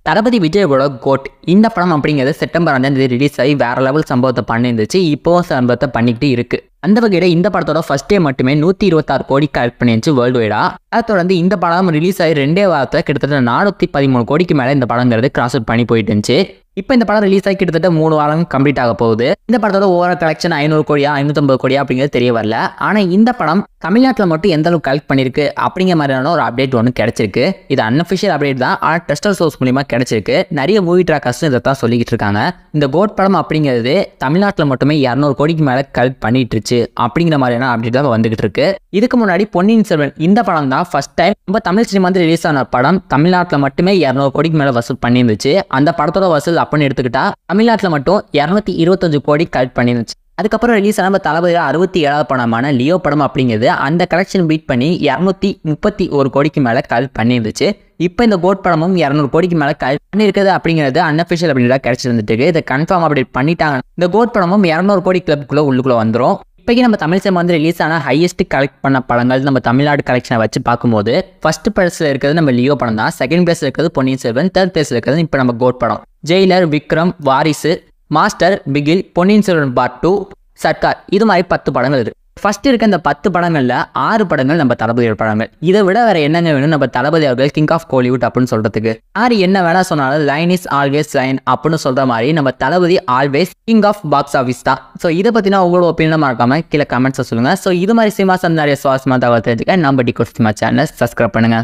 தளபதி விஜயோட கோட் இந்த படம் அப்படிங்கிறது செப்டம்பர் 5 ரிலீஸ் ஆகி வேற லெவல் சம்பவத்தை பண்ணிருந்துச்சு. இப்போவும் சம்பவத்தை பண்ணிக்கிட்டு இருக்கு. அந்த வகையில் இந்த படத்தோட ஃபர்ஸ்ட் டே மட்டுமே 126 கோடி கலெக்ட் பண்ணிருந்துச்சு வேர்ல்டு வைடா. அதை தொடர்ந்து இந்த படம் ரிலீஸ் ஆகி 2 வாரத்தில் கிட்டத்தட்ட 413 கோடிக்கு மேலே இந்த படங்கிறது கிராஸ் அவுட் பண்ணி போயிட்டு இருந்துச்சு. இப்போ இந்த படம் ரிலீஸ் ஆகி கிட்டத்தட்ட 3 வாரம் கம்ப்ளீட் ஆக போகுது. இந்த படத்தோட ஓவரால் கலெக்ஷன் 500 கோடியா 550 கோடியா அப்படிங்கிறது தெரிய வரல. ஆனால் இந்த படம் தமிழ்நாட்டில் மட்டும் எந்த அளவுக்கு கலெக்ட் பண்ணிருக்கு அப்படிங்கிற மாதிரியான ஒரு அப்டேட் ஒன்று கிடைச்சிருக்கு. இது அன்அஃபிஷியல் அப்டேட் தான், ஆனால் டெஸ்டர் சோர்ஸ் மூலியமாக கிடைச்சிருக்கு. நிறைய மூவி ட்ராக்கர்ஸ் இதை தான் சொல்லிக்கிட்டு இருக்காங்க. இந்த கோட் படம் அப்படிங்கிறது தமிழ்நாட்டில் மட்டுமே 200 கோடிக்கு மேலே கலெக்ட் பண்ணிட்டு இருச்சு அப்படிங்கிற மாதிரியான அப்டேட் தான் வந்துகிட்டு இருக்கு. இதுக்கு முன்னாடி பொன்னியின் செல்வன் இந்த படம் தான் ஃபர்ஸ்ட் டைம் நம்ம தமிழ் சினிமா வந்து ரிலீஸ் ஆன படம் தமிழ்நாட்டில் மட்டுமே 200 கோடிக்கு மேலே வசூல் பண்ணியிருந்துச்சு. அந்த படத்தோட வசூல் அப்படின்னு எடுத்துக்கிட்டா தமிழ்நாட்டில் மட்டும் 225 கோடி கலெக்ட் பண்ணிருந்துச்சு. அதுக்கப்புறம் ரிலீஸ் ஆன தளபதி 67வது படமான லியோ படம் அப்படிங்கிறது அந்த கலெக்ஷன் பீட் பண்ணி 231 கோடிக்கு மேலே கலெக்ட் பண்ணியிருந்துச்சு. இப்போ இந்த கோட் படமும் 200 கோடிக்கு மேலே கலெக்ட் பண்ணியிருக்குது அப்படிங்கிறது அன்அஃபிஷியல் அப்படின்றத கிடைச்சிருந்துட்டு இருக்கு. இதை கன்ஃபார்ம் அப்டேட் பண்ணிட்டாங்க. இந்த கோட் படமும் 200 கோடி கிளப்புக்குள்ள உள்ளுக்குள்ள வந்துடும். இப்போக்கி நம்ம தமிழ் சினிமா வந்து ரிலீஸ் ஆன ஹையஸ்ட் கலெக்ட் பண்ண படங்கள் நம்ம தமிழ்நாடு கலெக்ஷனை வச்சு பார்க்கும்போது ஃபர்ஸ்ட் பிளேஸில் இருக்கிறது நம்ம லியோ படம் தான், செகண்ட் பிளேஸில் இருக்கிறது பொன்னியின் செல்வன், தேர்ட் பிளேஸில் இருக்கிறது இப்போ நம்ம கோட் படம். ஜெயிலர், விக்ரம், வாரிசு, மாஸ்டர், பிகில், பொன்னியின் செல்வன் பார்ட் 2, சர்க்கார், இது மாதிரி 10 படங்கள் இருக்கு. ஃபர்ஸ்ட் இருக்க இந்த 10 படங்களில் 6 படங்கள் நம்ம தளபதியோட படங்கள். இதை விட வேற என்னங்க வேணும் நம்ம தளபதி அவர்கள் கிங் ஆஃப் கோலிவுட் அப்படின்னு சொல்றதுக்கு? யார் என்ன வேணா சொன்னாலும் லைன் இஸ் ஆல்வேஸ் லைன் அப்படின்னு சொல்ற மாதிரி நம்ம Thalapathy always king of box office தான். ஸோ இதை பத்தினா உங்களோட ஒப்பீனியன் மறக்காம கீழே கமெண்ட்ஸை சொல்லுங்க. ஸோ இது மாதிரி சினிமா நிறைய சுவாரஸ்யமான தகவல் தெரிஞ்சுக்க நம்ம டிகோட் சினிமா சேனல் சப்ஸ்கிரைப் பண்ணுங்க.